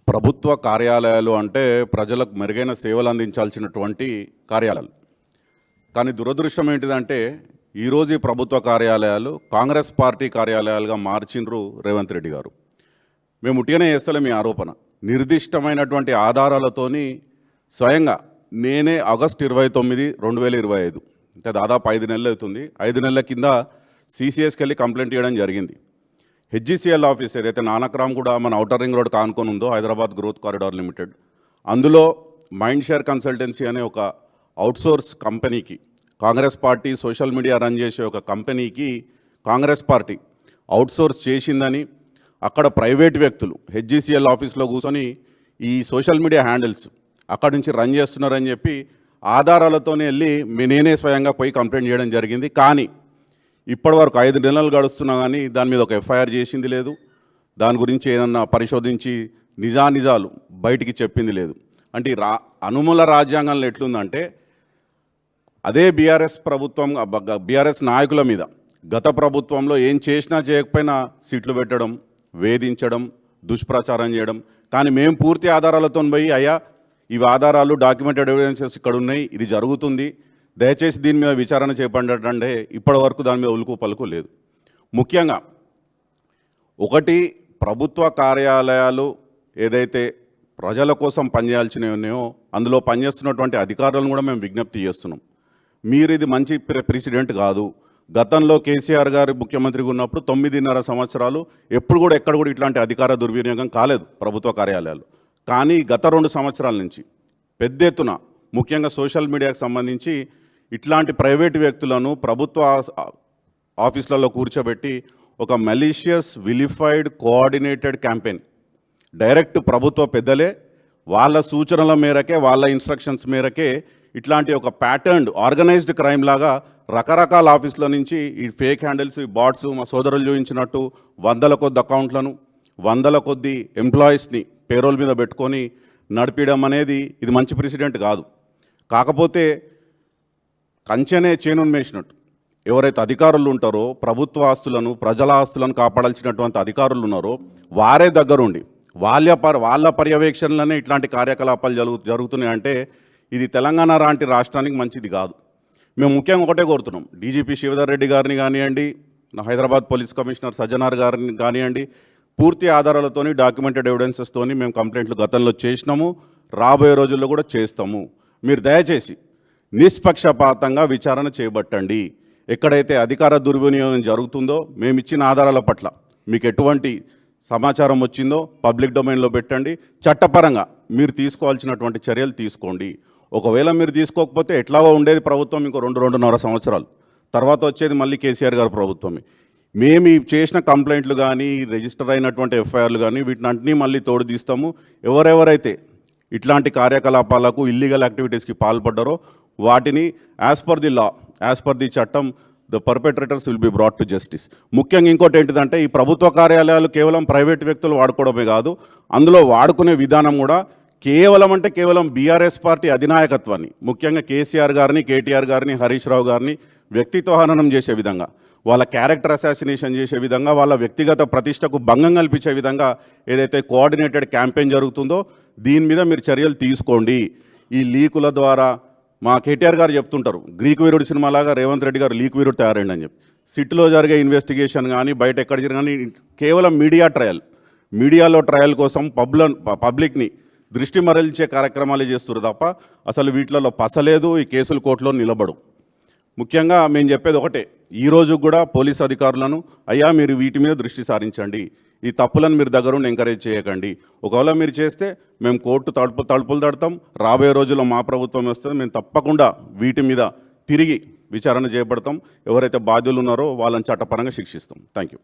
ప్రభుత్వ కార్యాలయాలు అంటే ప్రజలకు మెరుగైన సేవలు అందించాల్సినటువంటి కార్యాలయాలు. కానీ దురదృష్టం ఏంటిదంటే ఈరోజు ఈ ప్రభుత్వ కార్యాలయాలు కాంగ్రెస్ పార్టీ కార్యాలయాలుగా మార్చిండ్రు రేవంత్ రెడ్డి గారు. మేము ఉట్టిగానే చేస్తలే మీ ఆరోపణ. నిర్దిష్టమైనటువంటి ఆధారాలతోని స్వయంగా నేనే ఆగస్టు 29, 2025 అంటే దాదాపు 5 నెలలు అవుతుంది. 5 నెలల కింద CCSకి వెళ్ళి కంప్లైంట్ చేయడం జరిగింది. HGCL ఆఫీస్ ఏదైతే నానక్రామ్ కూడా మన ఔటర్ రింగ్ రోడ్ కానుకొని ఉందో హైదరాబాద్ గ్రోత్ కారిడార్ లిమిటెడ్, అందులో మైండ్ షేర్ కన్సల్టెన్సీ అనే ఒక అవుట్సోర్స్ కంపెనీకి, Congress party social media run చేసే ఒక కంపెనీకి కాంగ్రెస్ పార్టీ అవుట్సోర్స్ చేసిందని, అక్కడ ప్రైవేట్ వ్యక్తులు HGCL ఆఫీస్లో కూర్చొని ఈ సోషల్ మీడియా హ్యాండిల్స్ అక్కడి నుంచి రన్ చేస్తున్నారని చెప్పి ఆధారాలతోనే వెళ్ళి నేనే స్వయంగా పోయి కంప్లైంట్ చేయడం జరిగింది. కానీ ఇప్పటివరకు 5 నెలలు గడుస్తున్నా కానీ దాని మీద ఒక FIR చేసింది లేదు. దాని గురించి ఏదన్నా పరిశోధించి నిజానిజాలు బయటికి చెప్పింది లేదు. అంటే అనుమూల రాజ్యాంగంలో ఎట్లుందంటే అదే బీఆర్ఎస్ నాయకుల మీద గత ప్రభుత్వంలో ఏం చేసినా చేయకపోయినా సీట్లు పెట్టడం, వేధించడం, దుష్ప్రచారం చేయడం. కానీ మేము పూర్తి ఆధారాలతో పోయి అయ్యా ఇవి ఆధారాలు, డాక్యుమెంటెడ్ ఎవిడెన్సెస్ ఇక్కడ ఉన్నాయి, ఇది జరుగుతుంది, దయచేసి దీని మీద విచారణ చేపట్టండి. ఇప్పటి వరకు దాని మీద ఉలుకు పలుకు లేదు. ముఖ్యంగా ఒకటి, ప్రభుత్వ కార్యాలయాలు ఏదైతే ప్రజల కోసం పనిచేయాల్సినవి ఉన్నాయో అందులో పనిచేస్తున్నటువంటి అధికారులను కూడా మేము విజ్ఞప్తి చేస్తున్నాం. మీరు ఇది మంచి ప్రెసిడెంట్ కాదు. గతంలో కేసీఆర్ గారు ముఖ్యమంత్రిగా ఉన్నప్పుడు 9.5 సంవత్సరాలు ఎప్పుడు కూడా ఎక్కడ కూడా ఇట్లాంటి అధికార దుర్వినియోగం కాలేదు ప్రభుత్వ కార్యాలయాలు. కానీ గత 2 సంవత్సరాల నుంచి పెద్ద ఎత్తున ముఖ్యంగా సోషల్ మీడియాకు సంబంధించి ఇట్లాంటి ప్రైవేటు వ్యక్తులను ప్రభుత్వ ఆఫీసులలో కూర్చోబెట్టి ఒక మలీషియస్ విలిఫైడ్ కోఆర్డినేటెడ్ క్యాంపెయిన్ డైరెక్ట్ ప్రభుత్వ పెద్దలే వాళ్ళ సూచనల మేరకే, వాళ్ళ ఇన్స్ట్రక్షన్స్ మేరకే ఇట్లాంటి ఒక ప్యాటర్న్డ్ ఆర్గనైజ్డ్ క్రైమ్ లాగా రకరకాల ఆఫీసుల నుంచి ఈ ఫేక్ హ్యాండిల్స్, ఈ బాట్స్ మా సోదరులు చూపించినట్టు 100ల కొద్ది అకౌంట్లను, 100ల కొద్ది ఎంప్లాయీస్ని పేరోల్ మీద పెట్టుకొని నడిపించడం అనేది ఇది మంచి ప్రెసిడెంట్ కాదు. కాకపోతే కంచెనే చేనున్మేసినట్టు ఎవరైతే అధికారులు ఉంటారో, ప్రభుత్వ ఆస్తులను, ప్రజల ఆస్తులను కాపాడాల్సినటువంటి అధికారులు ఉన్నారో వారే దగ్గరుండి వాళ్ళ పర్యవేక్షణలోనే ఇట్లాంటి కార్యకలాపాలు జరుగుతున్నాయంటే ఇది తెలంగాణ లాంటి రాష్ట్రానికి మంచిది కాదు. మేము ముఖ్యంగా ఒకటే కోరుతున్నాం, DGP శ్రీధర్ రెడ్డి గారిని కానివ్వండి, హైదరాబాద్ పోలీస్ కమిషనర్ సజ్జనార్ గారిని కానివ్వండి, పూర్తి ఆధారాలతోని డాక్యుమెంటెడ్ ఎవిడెన్సెస్తోని మేము కంప్లైంట్లు గతంలో చేసినాము, రాబోయే రోజుల్లో కూడా చేస్తాము. మీరు దయచేసి నిష్పక్షపాతంగా విచారణ చేపట్టండి. ఎక్కడైతే అధికార దుర్వినియోగం జరుగుతుందో మేము ఇచ్చిన ఆధారాల పట్ల మీకు ఎటువంటి సమాచారం వచ్చిందో పబ్లిక్ డొమైన్లో పెట్టండి. చట్టపరంగా మీరు తీసుకోవాల్సినటువంటి చర్యలు తీసుకోండి. ఒకవేళ మీరు తీసుకోకపోతే ఎట్లాగో ఉండేది ప్రభుత్వం ఇంకో 2-2.5 సంవత్సరాలు తర్వాత వచ్చేది మళ్ళీ కేసీఆర్ గారి ప్రభుత్వమే. మేము చేసిన కంప్లైంట్లు కానీ, రిజిస్టర్ అయినటువంటి FIRలు కానీ వీటిని మళ్ళీ తోడు తీస్తాము. ఎవరెవరైతే ఇట్లాంటి కార్యకలాపాలకు, ఇల్లీగల్ యాక్టివిటీస్కి పాల్పడ్డారో వాటిని as per the law, as per the చట్టం, the perpetrators will be brought to justice. ముఖ్యంగా ఇంకోటి ఏంటిదంటే ఈ ప్రభుత్వ కార్యాలయాలు కేవలం ప్రైవేట్ వ్యక్తులు వాడుకోవడమే కాదు, అందులో వాడుకునే విధానం కూడా కేవలం బీఆర్ఎస్ పార్టీ అధినాయకత్వాన్ని, ముఖ్యంగా కేసీఆర్ గారిని, KTR గారిని, హరీష్ రావు గారిని వ్యక్తిత్వ హననం చేసే విధంగా, వాళ్ళ క్యారెక్టర్ అసాసినేషన్ చేసే విధంగా, వాళ్ళ వ్యక్తిగత ప్రతిష్టకు భంగం కల్పించే విధంగా ఏదైతే కోఆర్డినేటెడ్ క్యాంపెయిన్ జరుగుతుందో దీని మీద మీరు చర్యలు తీసుకోండి. ఈ లీకుల ద్వారా మా KTR గారు చెప్తుంటారు, గ్రీక్ వీరుడు సినిమాలాగా రేవంత్ రెడ్డి గారు లీక్ వీరుడు తయారైండి అని చెప్పి. సిట్లో జరిగే ఇన్వెస్టిగేషన్ కానీ, బయట ఎక్కడ జరిగిన కానీ కేవలం మీడియాలో ట్రయల్ కోసం పబ్లిక్ని దృష్టి మరల్చే కార్యక్రమాలు చేస్తున్నారు తప్ప అసలు వీటిలలో పసలేదు. ఈ కేసులు కోర్టులో నిలబడు. ముఖ్యంగా మేము చెప్పేది ఒకటే, ఈరోజు కూడా పోలీస్ అధికారులను అయ్యా మీరు వీటి మీద దృష్టి సారించండి, ఈ తప్పులను మీరు దగ్గరుండి ఎంకరేజ్ చేయకండి. ఒకవేళ మీరు చేస్తే మేము కోర్టు తలుపులు తడతాం. రాబోయే రోజుల్లో మా ప్రభుత్వం వస్తుంది, మేము తప్పకుండా వీటి మీద తిరిగి విచారణ చేపడతాం. ఎవరైతే బాధ్యులు ఉన్నారో వాళ్ళని చట్టపరంగా శిక్షిస్తాం. Thank you.